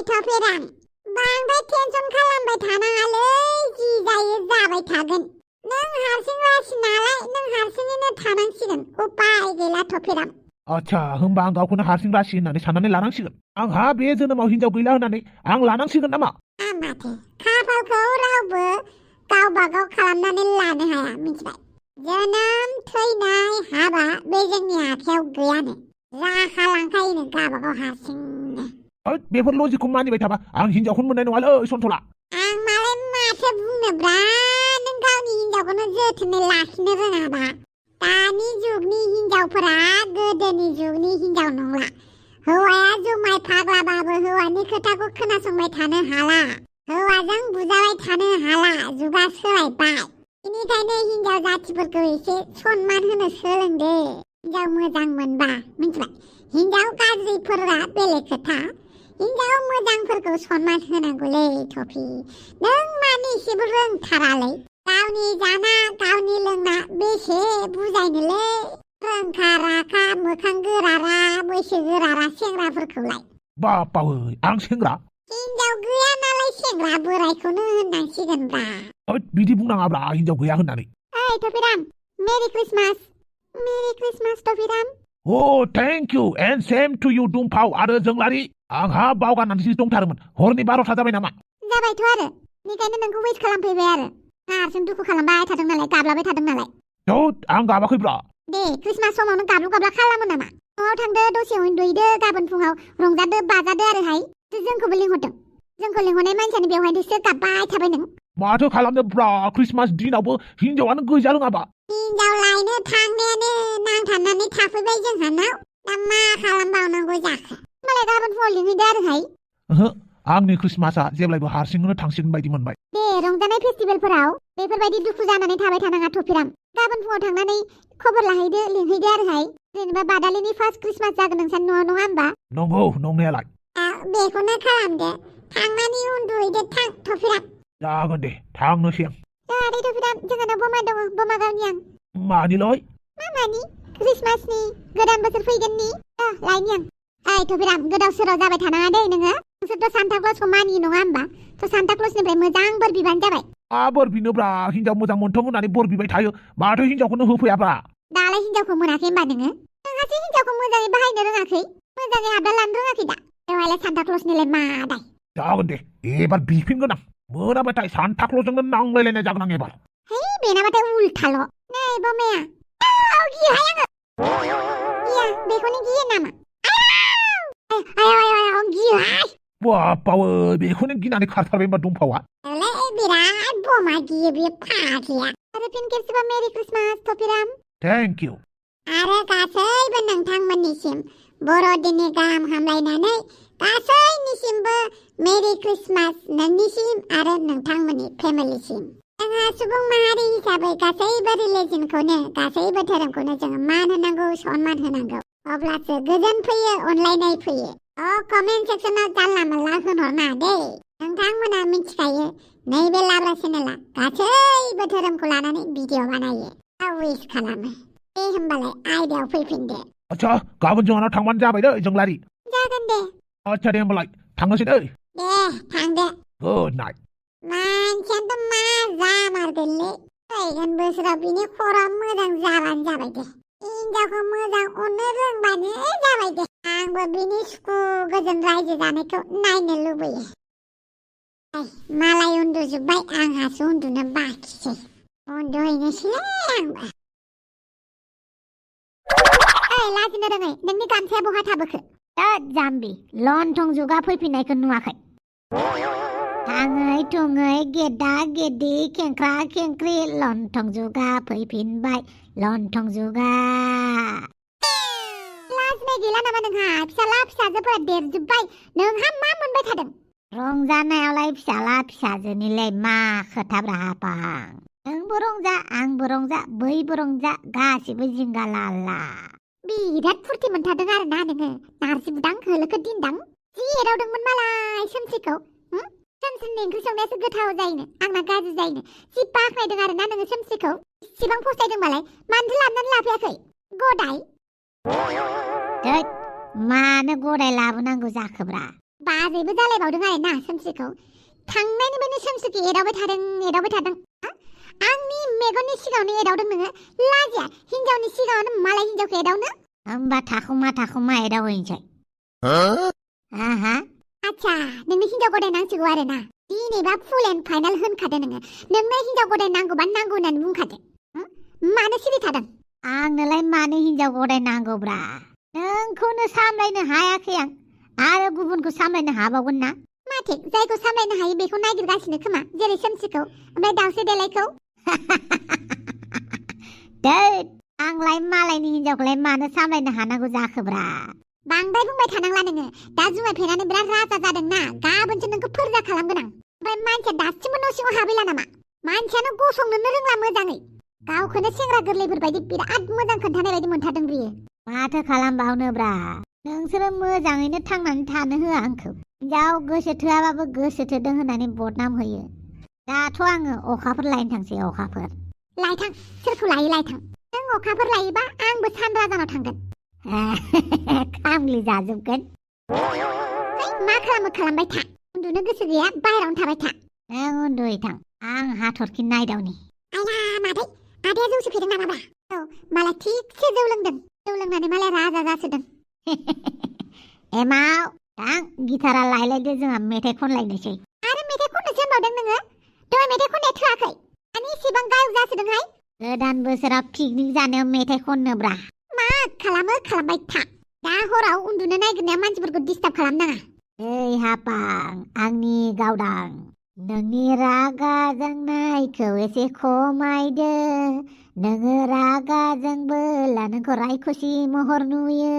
थफेरां बांद्राय टेनसन खालामबाय थानाङालै जि जायो जाबाय थागोन नों हारसिं लासि नालाय नों हारसिङैनो थानांसिगोन उपाय गैला थफेरां आच्छा होमबा आं गावखौनो हारसिं रासि होननानै साननानै लानांसिगोन आंहा बे जोनोमाव हिनजाव गैला होननानै आं लानांसिगोन नामा माथो खाफालखौ रावबो गावबा गाव खालामनानै लानो हाया मिथिबाय जोनोम थैनाय हाबा बे जोंनि आखायाव गैयानो जाखालांखायोनो गावबागाव हारसिंनो बेफोर लजिकखौ मानिबाय थाबा आं हिनजावखौनो मोननाय नङालै सन्थला आं मालाय माथो बुंनोब्रा नों गावनि हिनजावखौनो जोथोनै लाखिनो रोङाबा दानि जुगनि हिनजावफोरा गोदोनि जुगनि हिनजाव नंला हौवाया जुमाय फाग्लाबाबो हौवानि खोथाखौ खोनासंबाय थानो हाला हौवाजों बुजाबाय थानो हाला जुगा सोलायबाय बेनिखायनो हिनजाव जाथिफोरखौ एसे सनमान होनो सोलोंदो हिनजाव मोजां मोनबा मिथिबाय हिनजाव गाज्रिफोरा बेलेग खोथा हिनजाव मोजांफोरखौ सनमान होनांगौलै थफि नों मानो एसेबो रोंथारालै गावनि जाना गावनि लोंना बेसे बुजायनोलै रोंखा राखा मोखां गोरारा बैसो गोरारा सेंग्राफोरखौलाय बापावै आं सेंग्रा हिनजाव गैया नालाय सेंग्रा बोरायखौनो होननांसिगोनब्रा बिदि बुंनाङाब्रा हिनजाव गैया होननानै ओइ थफिराम मेरि क्रिसमास थफिराम thank you and same to you दुम्फाव आरो जोंलारि आंहा बावगारनानैसो दंथारोमोन हरनि 12ता जाबाय नामा जाबायथ' आरो बेनिखायनो नोंखौ वेट खालामफैबाय आरो हारसिं दुखु खालामबाय थादों नालाय गाबलाबाय थादों नालाय आं गाबाखैब्रा दे क्रिसमास समावनो गाबलु गाबला खालामो नामा न'आव थांदो दसे उन्दुहैदो गाबोन फुङाव रंजादो बाजादो आरोहाय जोंखौबो लिंहरदों जोंखौ लिंहरनाय मानसियानो बेवहायसो गाबबाय थाबाय नों माथो खालामनो ब्रा क्रिसमास दिनावबो हिनजावानो गैजा रोङाबा हिनजाव लायनो थांनायानो नांथाबनानै थाफैबाय जोंहानाव दा मा खालामबावनांगौ जाखो मालाय गाबोन फुङाव लिंहैदो आरोहाय आंनि क्रिसमासआ जेब्लायबो हारसिंनो थांसिगोन बायदि मोनबाय दे रंजानाय फेस्टिभेलफोराव बेफोरबायदि दुखु जानानै थाबाय थानाङा थफिराम गाबोन फुङाव थांनानै खबर लाहैदो लिंहैदो आरोहाय जेनेबा बादालिनि फार्स्ट क्रिसमास जागोन नोंसानि न'आव नङा होमबा नंगौ नंनायालाय बेखौनो खालामदो थांनानै उन्दुहैदो थां थफिराम जागोन दे थांनोसै आं जादे थफिराम जोंहानाव बमा दङ बमा गावनि आं मानिलै मामानि क्रिसमासनि गोदान बोसोर फैगोननि लायनि आं ओइ थफिराम गोदाव सोराव जाबाय थानाङा दे नोङो नोंसोरथ' सान्ता क्लसखौ मानियो नङा होमबा थ' सान्ता क्लसनिफ्राय मोजां बोर बिबानो जाबाय बोर बिनोब्रा हिनजाव मोजां मोनथों होननानै बोर बिबाय थायो माथो हिनजावखौनो होफैयाब्रा दालाय हिनजावखौ मोनाखै होमबा नोंहासो हिनजावखौ मोजाङै बाहायनो रोङाखै मोजाङै आबदाल लानो रोङाखै दा बेवहायलाय सान्ता क्लसनिलाय मा दाय जागोन दे एबार बिफिनगोन आं मोनाबाथाय सान्ता क्लसजोंनो नांलायलायनाय जागोन आं एबार बेनाबाथाय उल्थाल' नै बमाया गियोहाय आङो गिया बेखौनो गियो नामा गियोहाय बापावै बेखौनो गिनानै खारथारबाय होनबा दुम्फावा बिराद बमा गियो बे फाग्लिया आरो फिन खेबसेबाव मेरि क्रिसमास थफिराम थेंक इउ आरो गासैबो नोंथांमोननिसिम बर'दिननि गाहाम हामलायनानै गासैनिसिमबो मेरि क्रिसमास नोंनिसिम आरो नोंथांमोननि फेमिलिसिम जोंहा सुबुं माहारि हिसाबै गासैबो रिलिजनखौनो गासैबो धोरोमखौनो जोङो मान होनांगौ सनमान होनांगौ अब्लासो गोजोन फैयो अनलायनाय फैयो कमेन्ट सेक्सनाव जानला मोनला होनहरना दे नोंथांमोना मिथिखायो नैबे लाब्रा चेनेला गासैबो धोरोमखौ लानानै भिडिअ बानायो उइस खालामो दे होमबालाय आयदायाव फैफिनदो आच्छा गाबोन जोंहानाव थांबानो जाबाय दै जोंलारि जागोन दे आच्छा दे होमबालाय थांनोसै दै दे थांदो गुड नाइट मानसियानोथ' मा जामारगोनलै फैगोन बोसोराव बिनि खर'आ मोजां जाबानो जाबाय दे हिनजावखौ मोजां अननो रोंबानो जाबाय दे आंबो बिनि सुखु गोजोन रायजो जानायखौ नायनो लुबैयो मालाय उन्दुजोब्बाय आंहासो उन्दुनो बाखिसै उन्दुहैनोसैलै आंबो लाजिनो रोङै नोंनि गामसाया बहा थाबोखो जाम्बि लन्थं जुगा फैफिननायखौ नुवाखै थाङै थुङै गेदा गेदि खेंख्रा खेंख्रि लन्थं जुगा फैफिनबाय लन्थं जुगा लाजिनाय गैला नामा नोंहा फिसाला फिसाजोफोरा देरजोब्बाय नोंहा मा मोनबाय थादों रंजानायावलाय फिसाला फिसाजोनिलाय मा खोथाब्रा हापां नोंबो रंजा आंबो रंजा बैबो रंजा गासिबो जिंगा लाला बिराद फुरथि मोनथारदों आरोना नोङो नारजि बुदां होलोखो दिन्दां जि एदावदोंमोन मालाय सोमसिखौ सोमसिनि ओंख्रि संनायासो गोथाव जायोनो आंना गाज्रि जायोनो जि बाख्नायदों आरोना नोङो सोमसिखौ इसिबां फसायदोंबालाय मानोथो लाबोनानै लाफैयाखै गदाय मानो गदाय लाबोनांगौ जाखोब्रा बाजैबो जालायबावदों आरोना सोमस्रिखौ थांनायनिफ्रायनो सोमस्रिखौ एदावबाय थादों आंनि मेगननि सिगाङावनो एदावदों नोङो लाजिया हिनजावनि सिगाङावनो मालाय हिनजावखौ एदावनो होमबा थाखुमा एदावहैनोसै आच्छा नोंनो हिनजाव गदाय नांसिगौ आरोना दिनैबा फुल एन्ड फाइनाल होनखादो नोंनो हिनजाव गदाय नांगौबा नांगौ होननानै बुंखादो मानो सिरि थादों आंनोलाय मानो हिनजाव गदाय नांगौब्रा नोंखौनो सामलायनो हायाखै आं आरो गुबुनखौ सामलायनो हाबावगोन ना माथो जायखौ सामलायनो हायो बेखौ नागिरगासिनो खोमा जेरै सोमसिखौ ओमफ्राय दाउसे देलायखौ आंलाय मालायनि हिनजावखौलाय मानो सामलायनो हानांगौ जाखोब्रा बांद्राय बुंबाय थानांला नोङो दा जुमाय फेनानै बिराद राजा जादोंना गाबोनसो नोंखौ फोरजा खालामगोन आं ओमफ्राय मानसिया दासिमबो न' सिङाव हाबैला नामा मानसियानो गसंनोनो रोंला मोजाङै गावखौनो सेंग्रा गोरलैफोर बायदि बिराद मोजां खोन्थानाय बायदि मोनथारदों बियो माथो खालामबावनोब्रा नोंसोरो मोजाङैनो थांनानै थानो होआ आंखौ हिनजाव गोसो थोआबाबो गोसो थोदों होननानै बदनाम होयो दाथ' आङो अखाफोर लायनो थांसै अखाफोर लायथां सोरखौ लायो लायथां नों अखाफोर लायोबा आंबो सानराजानाव थांगोन खामग्लि जाजोबगोन मा खालामबाय था उन्दुनो गोसो गैया बाहेरावनो थाबाय था नों उन्दुहैथां आं हाथरखि नायदावनि आया मादै आदाया जौसो फेदों नामाब्रा औ मालाय थिगसे जौ लोंदों जौ लोंनानै मालाय राजा जासोदों एमाव थां गिटारा लायलायदो जोंहा मेथाइ खनलायनोसै आरो मेथाइ खननोसो होनबावदों नोङो दहाय मेथाइ खननाया थोआखै माने इसेबां गायक जासोदोंहाय गोदान बोसोराव पिकनिक जानायाव मेथाइ खननोब्रा मा खालामबाय था दा हराव उन्दुनो नागिरनाया मानसिफोरखौ डिस्टार्ब खालामनाङा ओइ हापां आंनि गावदां नोंनि रागा जोंनायखौ एसे खमायदो नोङो रागाजोंबो नोंखौ रायखसि महर नुयो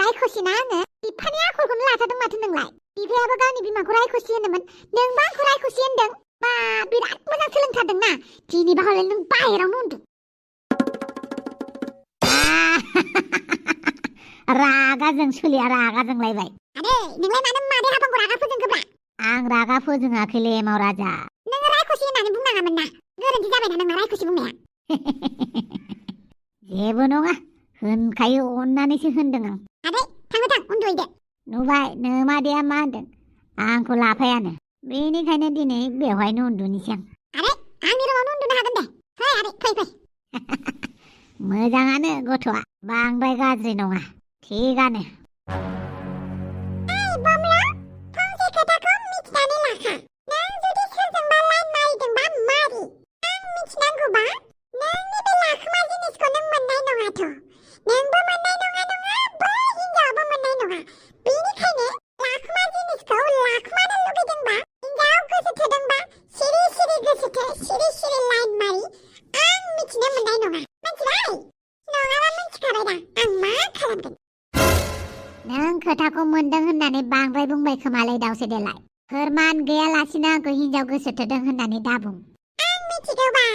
रायखसि ना आङो बिफानि आखलखौनो लाथारदों माथो नोंलाय बिफायाबो गावनि बिमाखौ रायखसि होनोमोन नोंबा आंखौ रायखसि होनदों बा बिराद मोजां सोलोंथारदोंना दिनैबा हले नों बाहेरावनो उन्दु रागाजों सोलिया रागाजोंलायबाय आदै नोंलाय मानो मादै हापांखौ रागा फोजोंखोब्रा आं रागा फोजोङाखैलै एमाव राजा नोङो रायखसि होननानै बुंनाङामोन ना गोरोन्थि जाबायना नोंना रायखसि बुंनाया जेबो नङा होनखायो अननानैसो होनदों आं आदै थां उन्दुहैदो नुबाय नोमादैया मा होनदों आंखौ लाफायानो बेनिखायनो दिनै बेवहायनो उन्दुनोसै आं आदै आंनि रुमावनो उन्दुनो हागोन दे फै आदै फै मोजाङानो गथ'आ बांद्राय गाज्रि नङा थिगानो फंसे खोथाखौ मिथिनानै लाखा नों जुदि सोरजोंबा लाइन मारिदोंबा मारि आं मिथिनांगौबा नोंनि बे लाखोमा जिनिसखौ नों मोननाय नङाथ' नोंबो मोननाय नङा बै हिनजावाबो मोननाय नङा बेनिखायनो लाखोमा जिनिसखौ लाखोमानो लुगैदोंबा हिनजाव गोसो थोदोंबा सिरि सिरि गोसो थो सिरि सिरि लाइन मारि आं मिथिनो मोननाय नङा मिथिबाय नङाबा मिथिखाबाय दा आं मा खालामगोन नों खोथाखौ मोनदों होननानै बांद्राय बुंबाय खोमालै दावसे देलाय फोरमान गैयालासिनो आंखौ हिनजाव गोसो थोदों होननानै दाबुं आं मिथिगौ बाय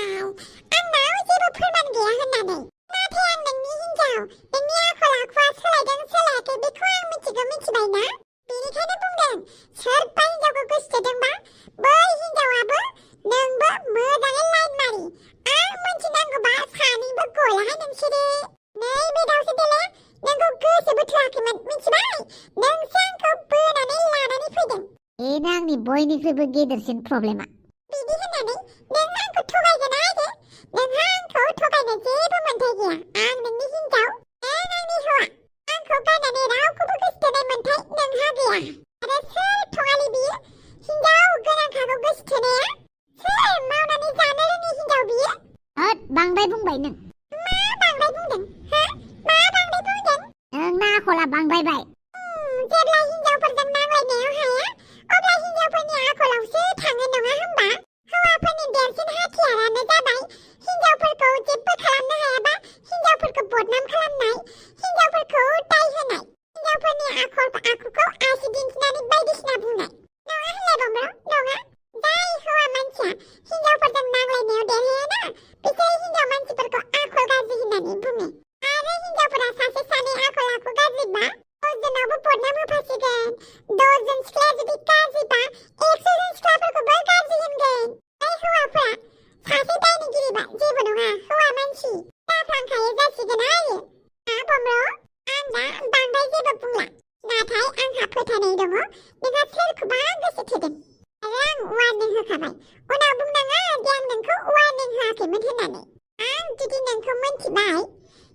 आंनाव जेबो फोरमान गैया होननानै नाथाय आं नोंनि हिनजाव नोंनि आखल आखुआ सोलायदों सोलायाखै बेखौ आं मिथिगौ मिथिबाय ना बेनिखायनो बुंदों सोरबा हिनजावखौ गोसो थोदोंबा बै हिनजावाबो नोंबो मोजाङै लाइन मारि आं मिथिनांगौबा सानैबो गलाहाय नोंसोरो नैबे दावसे देले नोंखौ गोसोबो थोआखैमोन मिथिबाय नोंसो आंखौ बोनानै लानानै फैदों बेनो आंनि बयनिख्रुइबो गेदेरसिन प्रब्लेमा बिदि होननानै नों आंखौ थगायगोन आरो नोंहा आंखौ थगायनो जेबो मोन्थाय गैया आं नोंनि हिनजाव नों आंनि हौवा आंखौ गारनानै रावखौबो गोसोथोनाय मोन्थाय नोंहा गैया आरो सोर थगालि बियो हिनजाव गोनांखाखौ गोसोथोनाया सोर मावनानै जानो रोङि हिनजाव बियो होद बांद्राय बुंबाय नों मा बांद्राय बुंदों मा बांद्राय बुंदों नोंना आखला बांद्रायबाय जेब्ला हिनजावफोरजों नांलायनायाव हाया अब्ला हिनजावफोरनि आखलावसो थाङो नङा होमबा हौवाफोरनि देरसिन हाथियारानो जाबाय हिनजावफोरखौ जेबो खालामनो हायाबा हिनजावफोरखौ बदनाम खालामनाय हिनजावफोरखौ दाय होनाय हिनजावफोरनि आखुखौ आसि दिन्थिनानै बायदिसिना बुंनाय नङा होनलाय बम्ब्र नङा जाय हौवा मानसिया हिनजावफोरजों नांलायनायाव देरहायाना बिसोरो हिनजाव मानसिफोरखौ आखल गाज्रि होननानै बुङो आरो हिनजावफोरा सासे सानै आखल आखु गाज्रिबा दसजनावबो बदनाम होफासिगोन दसजन सिख्लाया जुदि गाज्रिबा 100 जन सिख्लाफोरखौबो गाज्रि होनगोन जाय हौवाफोरा सासे दायनिगिरिबा जेबो नङा हौवा मानसि जाफ्लांखायो जासिगोन आरो बम्ब्र आं दा बांद्राय जेबो बुंला नाथाय फोथायनाय दङ नोंहा सोरखौबा गोसो थोदों आरो आं वार्निं होखाबाय उनाव बुंनाङा दि आं नोंखौ वार्निं होआखैमोन होननानै आं जुदि नोंखौ मोनथिबाय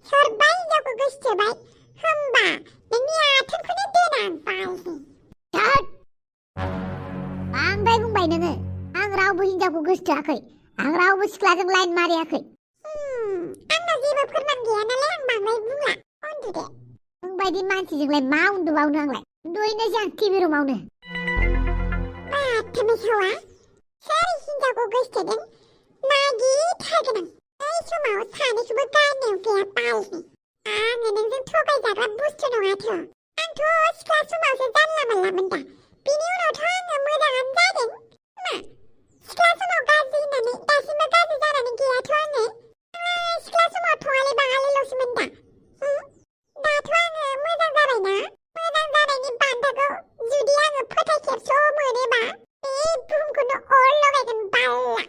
सोरबा हिनजावखौ गोसो थोबाय होमबा नोंनि आथोनखौनो दोना बायसै बांद्राय बुंबाय नोङो आं रावबो हिनजावखौ गोसो थोआखै आं रावबो सिख्लाजों लाइन मारियाखै आंनाव जेबो फोरमान गैया नालाय आं बांद्राय बुंला उन्दुदे नोंबायदि मानसिजोंलाय मा उन्दुबावनो आंलाय उन्दुहैनोसै आं टिभि रुमावनो माथो मेसावा सोर हिनजावखौ गोसो थोदों नागिरथारगोन आं बै समाव सानैखौबो गारनायाव गैया बायसै आङो नोंजों थगायजाग्रा बुस्थु नङाथ' आंथ' सिख्ला समावसो जानला मानलामोन दा बिनि उनावथ' आङो मोजाङानो जादों मा सिख्ला समाव गाज्रि होननानै दासिमबो गाज्रि जानानै गैयाथ' आङो सिख्ला समाव थगायले बाङालिल'सोमोन दा दाथ' आङो मोजां जाबायना मोजां जानायनि बान्थाखौ जुदि आङो फोथाय खेबस' मोनोबा बे बुहुमखौनो अर लगायगोन बाल्ला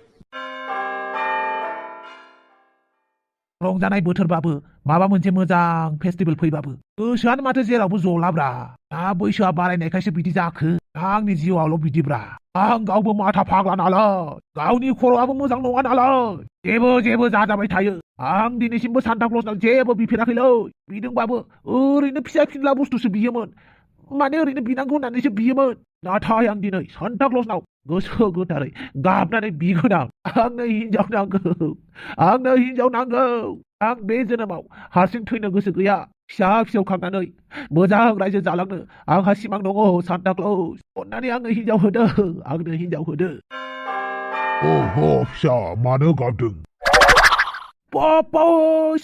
रंजानाय बोथोरबाबो माबा मोनसे मोजां फेस्टिभेल फैबाबो गोसोआनो माथो जेरावबो जलाब्रा दा बैसोआ बारायनायखायसो बिदि जाखो आंनि जिउआवल' बिदिब्रा आं गावबो माथा फाग्ला नालाय गावनि खर'आबो मोजां नङा नालाय जेबो जाजाबाय थायो आं दिनैसिमबो सान्ता क्लजनाव जेबो बिफेराखैलै बिदोंबाबो ओरैनो फिसा फिनला बुस्थुसो बियोमोन माने ओरैनो बिनांगौ होननानैसो बियोमोन नाथाय आं दिनै सान्ता क्लजनाव गोसो गोथारै गाबनानै बिगोन आंनो हिनजाव नांगौ आं बे जोनोमाव हारसिं थैनो गोसो गैया फिसा फिसौ खांनानै मोजां रायजो जालांनो आंहा सिमां दङ सान्ता क्लज अन्नानै आंनो हिनजाव होदो ओहो फिसा मानो गाबदों पापा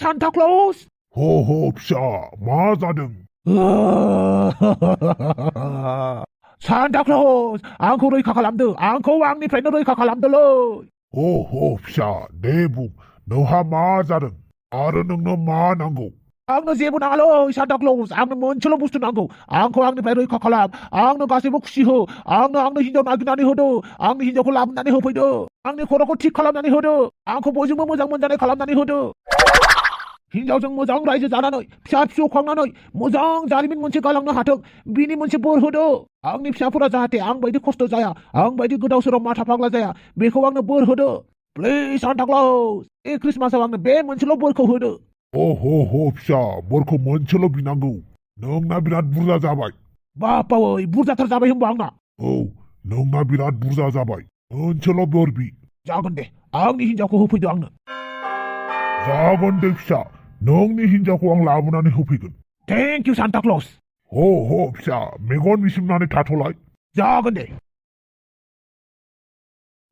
सान्ता क्लज हो फिसा मा जादों सान्ता क्लज आंखौ रैखा खालामदो आंखौ आंनिफ्रायनो रैखा खालामदोलै हो फिसा दे बुं नोंहा मा जादों आरो नोंनो मा नांगौ आंनो जेबो नाङालै सान्ता क्लज आंनो मोनसेल' बुस्थु नांगौ आंखौ आंनिफ्राय रैखा खालाम आंनो गासैबो खुसि हो आंनो हिनजाव नागिरनानै होदो आंनि हिनजावखौ लाबोनानै होफैदो आंनि खर'खौ थिग खालामनानै होदो आंखौ बयजोंबो मोजां मोनजानाय खालामनानै होदो हिनजावजों मोजां रायजो जानानै फिसा फिसौ खांनानै मोजां जारिमिन मोनसे गालांनो हाथों बिनि मोनसे बोर होदो आंनि फिसाफोरा जाहाथे आं बायदि खस्थ' जाया आं बायदि गोदाव सोराव माथा फाग्ला जाया बेखौ आंनो बोर होदो प्लिज सान्ता क्लज बे क्रिसमासाव आंनो बे मोनसेल' बोरखौ होदो हो फिसा बोरखौ मोनसेल' बिनांगौ नोंना बिराद बुरजा जाबाय बापावै बुरजाथार जाबाय होनबा आंना औ नोंना बिराद बुरजा जाबाय मोनसेल' बोर बि जागोन दे आंनि हिनजावखौ होफैदो आंनो जागोन दे फिसा नोंनि हिनजावखौ आं लाबोनानै होफैगोन थेंक इउ सान्ता क्लज हो फिसा मेगन बिसिमनानै थाथ'लाय जागोन दे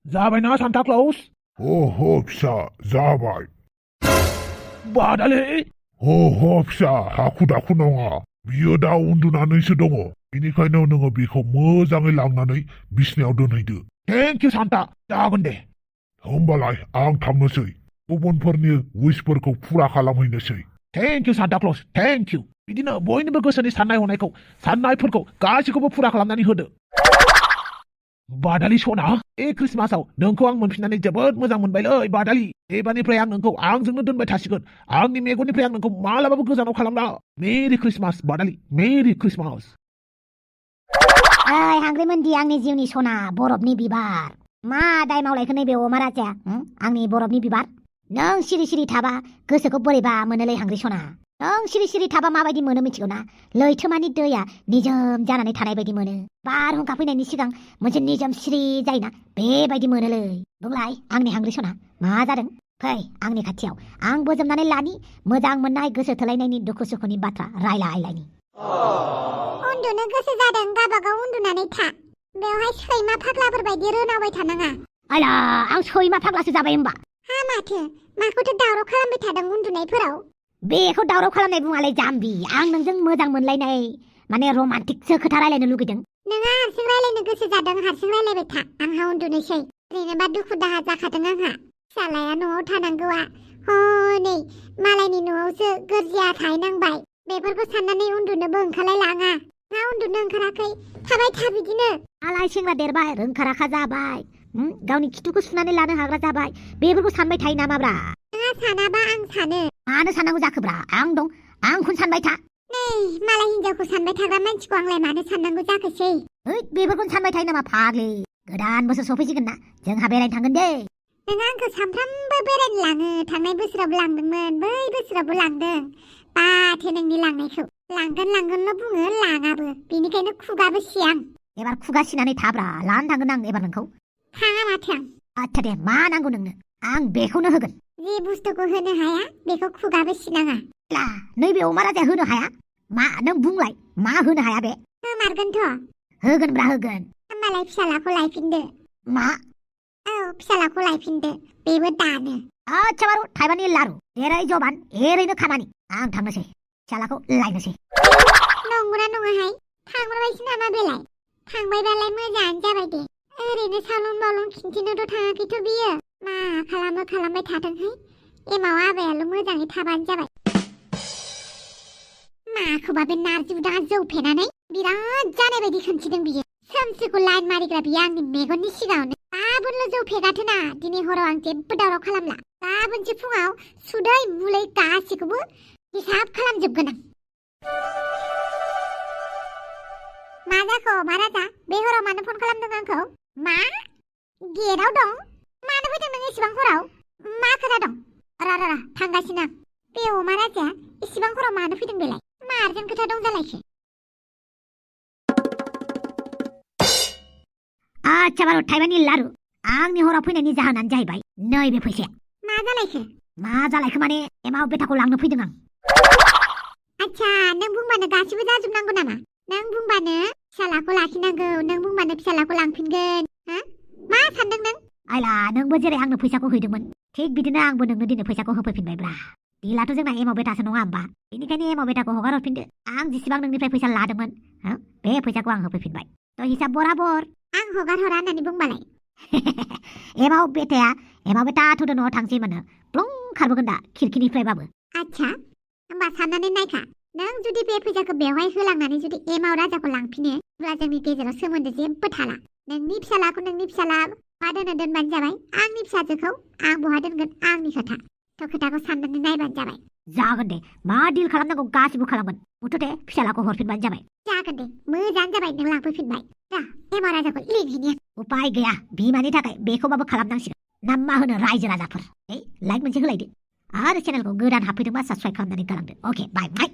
जाबायना सान्ता क्लज हो फिसा जाबाय बादालि हो फिसा हाखु दाखु नङा बियो दा उन्दुनानैसो दङ बेनिखायनो नोङो बेखौ मोजाङै लांनानै बिसिनायाव दोनहैदो थेंक इउ सान्ता जागोन दे होमबालाय आं थांनोसै गुबुनफोरनि उइसफोरखौ फुरा खालामहैनोसै thank you Santa Claus thank you बिदिनो बयनिबो गोसोनि साननाय हनायखौ साननायफोरखौ गासैखौबो फुरा खालामनानै होदो बादालि सना बे क्रिसमासाव नोंखौ आं मोनफिननानै जोबोद मोजां मोनबायलै बादालि एबारनिफ्राय आं नोंखौ आंजोंनो दोनबाय थासिगोन आंनि मेगननिफ्राय आं नोंखौ मालाबाबो गोजानाव खालामला मेरि क्रिसमास बादालि मेरि क्रिसमास हांग्रिमोनदि आंनि जिउनि सना बरफनि बिबार मा दाय मावलायखो नैबे अमा राजाया आंनि बरफनि बिबार नों सिरि सिरि थाबा गोसोखौ बोरैबा मोनोलै हांग्रि सना नों सिरि सिरि थाबा माबायदि मोनो मिथिगौ ना लैथोमानि दैया निजोम जानानै थानाय बायदि मोनो बारहुंखा फैनायनि सिगां मोनसे निजोम सिरि जायोना बेबायदि मोनोलै बुंलाय आंनि हांग्रि सना मा जादों फै आंनि खाथियाव आं बोजबनानै लानि मोजां मोननाय गोसो थोलायनायनि दुखु सुखुनि बाथ्रा रायलायलायनि उन्दुनो गोसो जादों गाबागाव उन्दुनानै था बेवहाय सैमा फाग्लाफोर बायदि रोनावबाय थानाङा आला आं सैमा फाग्लासो जाबाय होमबा हा माथो माखौथो दावराव खालामबाय थादों उन्दुनायफोराव बेखौ दावराव खालामनाय बुङालै जाम्बि आं नोंजों मोजां मोनलायनाय माने रमान्टिकसो खोथा रायलायनो लुगैदों नोंहा हारसिं रायलायनो गोसो जादों हारसिं रायलायबाय था आंहा उन्दुनोसै ओरैनोबा दुखु दाहा जाखादों आंहा फिसालाया न'आव थानांगौआ हनै मालायनि न'आवसो गोरजिया थाहैनांबाय बेफोरखौ साननानै उन्दुनोबो ओंखारलायलाङा ना उन्दुनो ओंखाराखै थाबाय था बिदिनो आलाय सेंग्रा देरबाय रोंखा राखा जाबाय गावनि खिथुखौ सुनानै लानो हाग्रा जाबाय बेफोरखौ सानबाय थायो नामाब्रा नोंहा सानाबा आं सानो मानो साननांगौ जाखोब्रा आं दं आंखौनो सानबाय था नै मालाय हिनजावखौ सानबाय थाग्रा मानसिखौ आंलाय मानो साननांगौ जाखोसै ओइ बेफोरखौनो सानबाय थायो नामा फाग्लि गोदान बोसोर सफैसिगोन ना जोंहा बेरायनो थांगोन दे नों आंखौ सानफ्रामबो बेरायनो लाङो थांनाय बोसोरावबो लांदोंमोन बै बोसोरावबो लांदों बाथो नोंनि लांनायखौ लांगोनल' बुङो लाङाबो बेनिखायनो खुगाबो सियां एबार खुगा सिनानै थाब्रा लानो थांगोन आं एबार नोंखौ थाङा माथो आं आच्छा दे मा नांगौ नोंनो आं बेखौनो होगोन जे बुस्थुखौ होनो हाया बेखौ खुगाबो सिनाङा ला नैबे अमा राजाया होनो हाया मा नों बुंलाय मा होनो हाया बे होमारगोनथ' होगोनब्रा होगोन होमबालाय फिसालाखौ लायफिनदो मा औ फिसालाखौ लायफिनदो बेबो दानो आच्छा बारु थाइबानि लारु जेरै जबान एरैनो खामानि आं थांनोसै फिसालाखौ लायनोसै नंगौना नङाहाय थांबायसो नामा बेलाय थांबायबालाय मोजाङानो जाबाय दे ओरैनो सावलन बावलन खिन्थिनोथ' थाङाखैथ' बियो मा खालामो खालामबाय थाथोंहाय एमाव आबायाल' मोजाङै थाबानो जाबाय माखौबा बे नारजि उदाङा जौ फेनानै बिराद जानाय बायदि खोन्थिदों बियो सोमसिखौ लाइन मारिग्रा बियो आंनि मेगननि सिगाङावनो गाबोनल' जौ फेगाथोना दिनै हराव आं जेबो दावराव खालामला गाबोनसो फुङाव सुदै मुलै गासिखौबो हिसाब खालामजोबगोन आं मा जाखो मा राजा बे हराव मानो फन खालामदों आंखौ मा गेटआव दं मानो फैदों नों एसेबां हराव मा खोथा दं र थांगासिनो आं बे अमा राजाया एसेबां हराव मानो फैदों बेलाय मारजों खोथा दं जालायखो आच्छा बारु थाइबानि लारु आंनि हराव फैनायनि जाहोनानो जाहैबाय नैबे फैसाया मा जालायखो माने एमाव बेटाखौ लांनो फैदों आं आच्छा नों बुंबानो गासिबो जाजोबनांगौ नामा नों बुंबानो फिसालाखौ लाखिनांगौ नों बुंबानो फिसालाखौ लांफिनगोन हा मा सानदों नों आइला नोंबो जेरै आंनो फैसाखौ हैदोंमोन थिग बिदिनो आंबो नोंनो दिनै फैसाखौ होफैफिनबायब्रा दिलाथ' जोंना एमाव बेटासो नङा होमबा बेनिखायनो एमाव बेटाखौ हगार हरफिनदो आं जेसेबां नोंनिफ्राय फैसा लादोंमोन बे फैसाखौ आं होफैफिनबाय थ' हिसाब बराबर आं हगार हरा होननानै बुंबालाय एमाव बेटा थुदो न'आव थांसै मानो प्लं खारबोगोन दा खिरखिनिफ्रायबाबो आच्छा होमबा साननानै नायखा नों जुदि बे फैसाखौ बेवहाय होलांनानै जुदि एमाव राजाखौ लांफिनो अब्ला जोंनि गेजेराव सोमोन्दो जेबो थाला नोंनि फिसालाखौ नोंनि फिसाला बहा दोनो दोनबानो जाबाय आंनि फिसाजोखौ आं बहा दोनगोन आंनि खोथा थ' खोथाखौ साननानै नायबानो जाबाय जागोन दे मा डिल खालामनांगौ गासिबो खालामगोन मुथथे फिसालाखौ हरफिनबानो जाबाय जागोन दे मोजाङानो जाबाय नों लांफैफिनबाय दा एमाव राजाखौ लिंहैनि उपाय गैया बिमानि थाखाय बेखौबाबो खालामनांसिगोन ना मा होनो रायजो राजाफोर लाइक मोनसे होलायदो आरो चेनेलखौ गोदान हाबफैदोंबा साबस्क्राइब खालामनानै गालांदो अके बाय बाय